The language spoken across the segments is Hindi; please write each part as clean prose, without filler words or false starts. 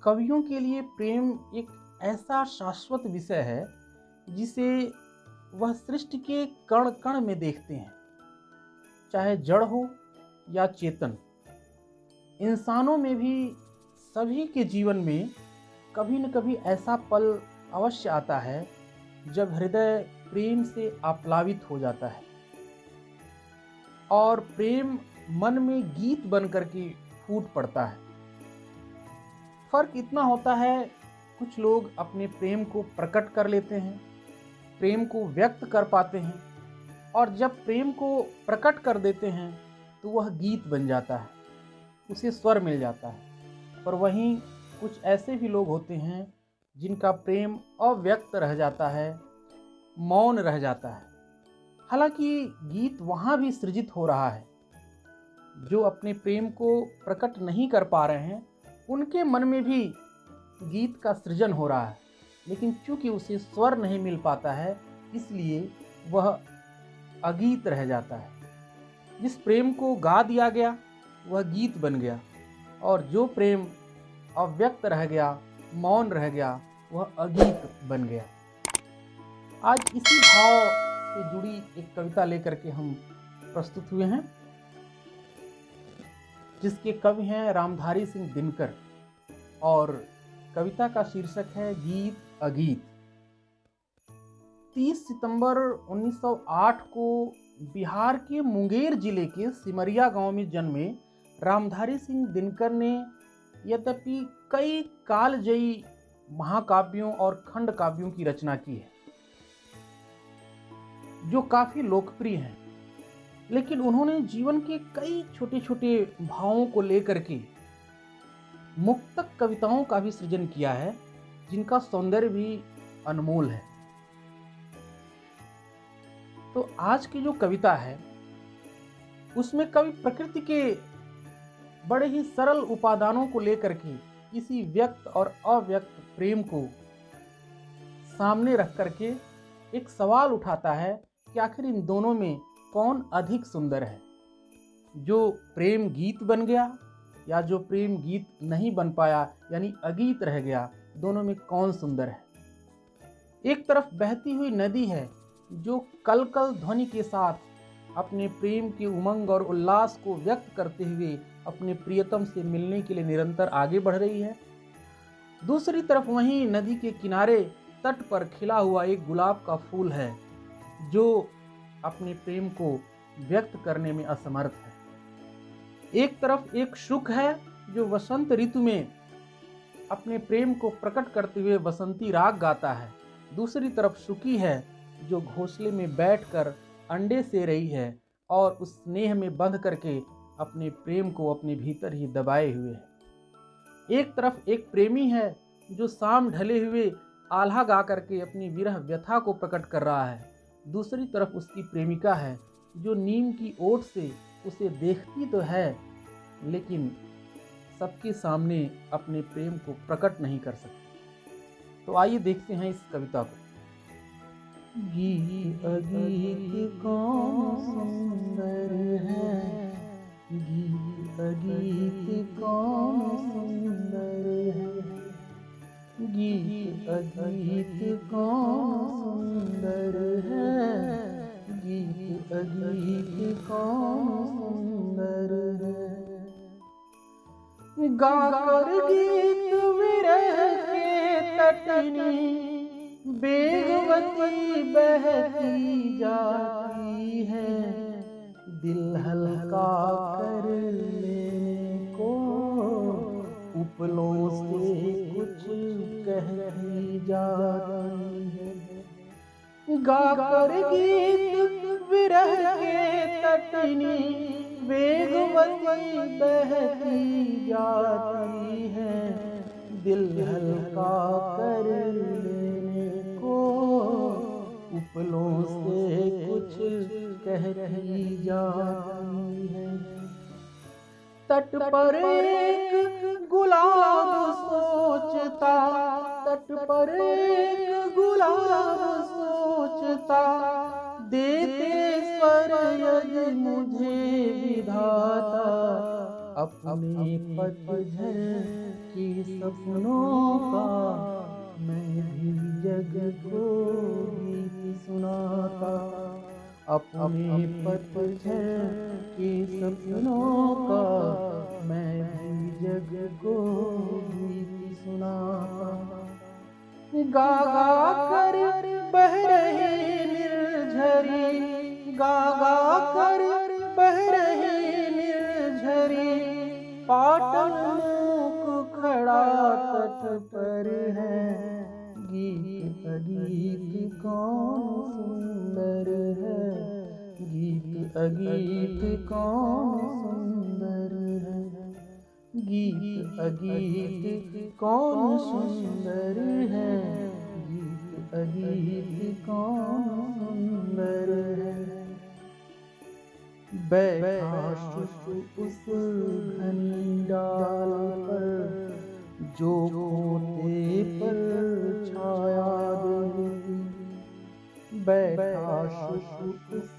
कवियों के लिए प्रेम एक ऐसा शाश्वत विषय है जिसे वह सृष्टि के कण कण में देखते हैं, चाहे जड़ हो या चेतन। इंसानों में भी सभी के जीवन में कभी न कभी ऐसा पल अवश्य आता है जब हृदय प्रेम से आप्लावित हो जाता है और प्रेम मन में गीत बन करके फूट पड़ता है। फर्क इतना होता है, कुछ लोग अपने प्रेम को प्रकट कर लेते हैं, प्रेम को व्यक्त कर पाते हैं और जब प्रेम को प्रकट कर देते हैं तो वह गीत बन जाता है, उसे स्वर मिल जाता है। पर वहीं कुछ ऐसे भी लोग होते हैं जिनका प्रेम अव्यक्त रह जाता है, मौन रह जाता है। हालांकि गीत वहाँ भी सृजित हो रहा है। जो अपने प्रेम को प्रकट नहीं कर पा रहे हैं उनके मन में भी गीत का सृजन हो रहा है, लेकिन चूंकि उसे स्वर नहीं मिल पाता है इसलिए वह अगीत रह जाता है। जिस प्रेम को गा दिया गया वह गीत बन गया और जो प्रेम अव्यक्त रह गया, मौन रह गया, वह अगीत बन गया। आज इसी भाव से जुड़ी एक कविता लेकर के हम प्रस्तुत हुए हैं, जिसके कवि हैं रामधारी सिंह दिनकर और कविता का शीर्षक है गीत अगीत। 30 सितंबर 1908 को बिहार के मुंगेर जिले के सिमरिया गांव में जन्मे रामधारी सिंह दिनकर ने यद्यपि कई कालजयी महाकाव्यों और खंड काव्यों की रचना की है जो काफी लोकप्रिय हैं, लेकिन उन्होंने जीवन के कई छोटे छोटे भावों को लेकर के मुक्तक कविताओं का भी सृजन किया है जिनका सौंदर्य भी अनमोल है। तो आज की जो कविता है उसमें कवि प्रकृति के बड़े ही सरल उपादानों को लेकर के इसी व्यक्त और अव्यक्त प्रेम को सामने रख करके एक सवाल उठाता है कि आखिर इन दोनों में कौन अधिक सुंदर है, जो प्रेम गीत बन गया या जो प्रेम गीत नहीं बन पाया यानी अगीत रह गया। दोनों में कौन सुंदर है? एक तरफ बहती हुई नदी है जो कल कल ध्वनि के साथ अपने प्रेम के उमंग और उल्लास को व्यक्त करते हुए अपने प्रियतम से मिलने के लिए निरंतर आगे बढ़ रही है। दूसरी तरफ वहीं नदी के किनारे तट पर खिला हुआ एक गुलाब का फूल है जो अपने प्रेम को व्यक्त करने में असमर्थ है। एक तरफ एक शुक है जो वसंत ऋतु में अपने प्रेम को प्रकट करते हुए बसंती राग गाता है। दूसरी तरफ शुकी है जो घोंसले में बैठकर अंडे से रही है और उस स्नेह में बंध करके अपने प्रेम को अपने भीतर ही दबाए हुए है। एक तरफ एक प्रेमी है जो शाम ढले हुए आल्हा गा करके अपनी विरह व्यथा को प्रकट कर रहा है। दूसरी तरफ उसकी प्रेमिका है जो नीम की ओट से उसे देखती तो है लेकिन सबके सामने अपने प्रेम को प्रकट नहीं कर सकती। तो आइए देखते हैं इस कविता को। गीत अगीत कौन सुंदर है, गीत अगीत कौन सुंदर है, गीत अगीत कौन सुंदर है, गीत अगीत कौन सुंदर है। गाकर गीत विरह के तटनी बेगवती बहती जाती है, दिल हल्का कर लेने को उपलों से कुछ कह रही जाती है। गाकर गीत विरह के तटनी बेगवती बहती जाती है, दिल हल्का कर लेने को उपलों से कुछ कह रही जाती है। तट पर एक गुलाब सोचता, तट पर एक गुलाब सोचता, देते स्वर यदि मुझे विधाता, अपने पतझड़ के सपनों का मैं भी जग को गीत सुनाता। अपने पतझड़ के सपनों का मैं भी जग को गीत सुनाता। गा गा कर बह रहे निर्झरी, गा गा कर बह रहे निर्झरी, पाटन मूक खड़ा तट पर है। गीत अगीत कौन सुंदर है, गीत अगीत कौन सुंदर है, गीत अगीत कौन सुंदर है, गीत अगीत कौन सुंदर है। बैठा शुशु उस घनी डाल पर, जो पोते पर छाया देती। बैठा शुशु उस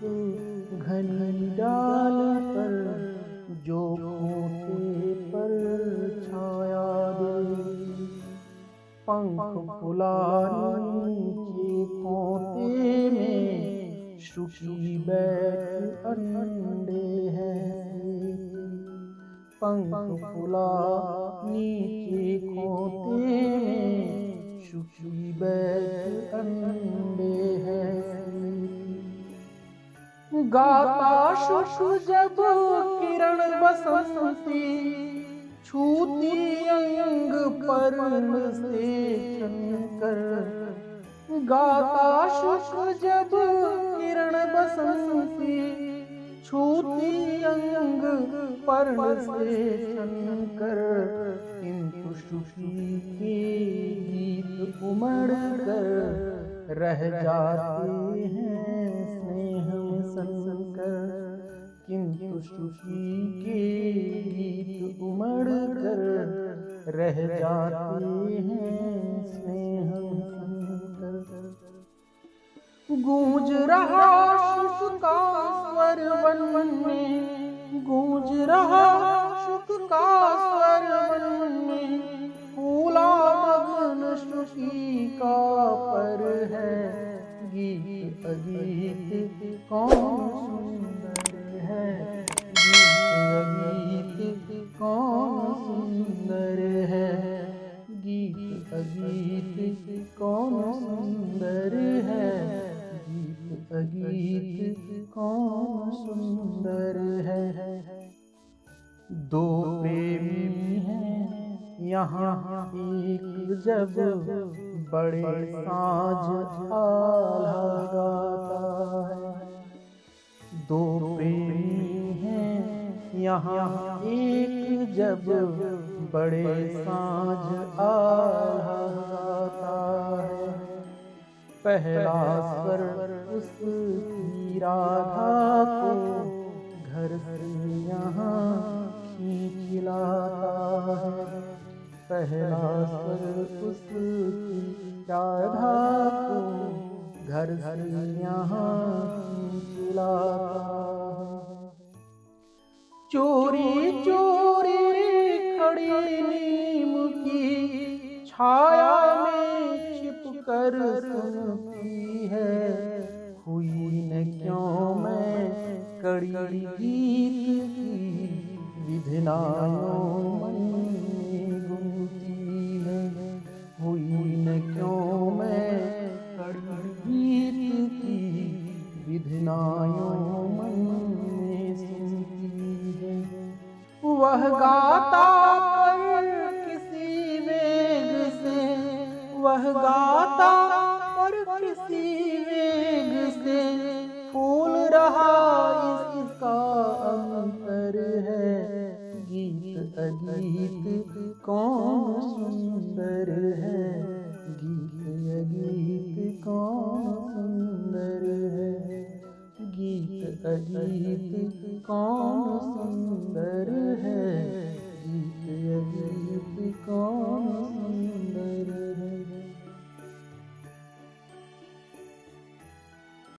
घनी डाल पर, जो पोते पर छाया देती। पंख फुला नीचे खोते में, शुकी बैठ अंडे हैं। पंख फुला नीचे खोते में, शुकी बैठ अंडे हैं। गाता शुशु जब किरण बसंती, छूती अंग पर से छनकर। गाता शुशु जब किरण बसंती, छूती अंग पर से छनकर। किंतु शुकी के गीत उमड़ कर रह जाते हैं स्नेह में सनकर। किंतु शुकी के गीत उमड़ कर रह जाते हैं स्नेह में सनकर। गूंज रहा शुक का स्वर वन वन में, गूंज रहा शुक का स्वर वन वन में। फूला मगन शुकी का पर है, गीत अगीत कौन सुंदर है, गीत अगीत कौन सुंदर है, गीत अगीत कौन सुंदर है, गीत अगीत कौन सुंदर है। दो प्रेमी हैं यहाँ एक जब, बड़े साँझ आल्हा गाता है। दो प्रेमी हैं यहाँ एक जब, बड़े साँझ आल्हा गाता है। पहला स्वर उसकी राधा को घर से यहाँ खींच लाता है। पहला स्वर उसकी राधा को घर से यहाँ खींच लाता है। चोरी चोरी खड़ी नीम की छाया में छिप कर सुनती है। हुई न क्यों मैं कड़ी गीत की, विधनायों मन में गूंजती है। हुई न क्यों मैं कड़ी गीत की, विधनायों मन में सुनती है। वह गाता पर किसी वेग से, वह गाता पर किसी वेग से। फूल रहा इसका अंतर है, गीत अगीत कौन सुंदर है, गीत अगीत कौन सुंदर है, गीत अगीत कौन सुंदर है,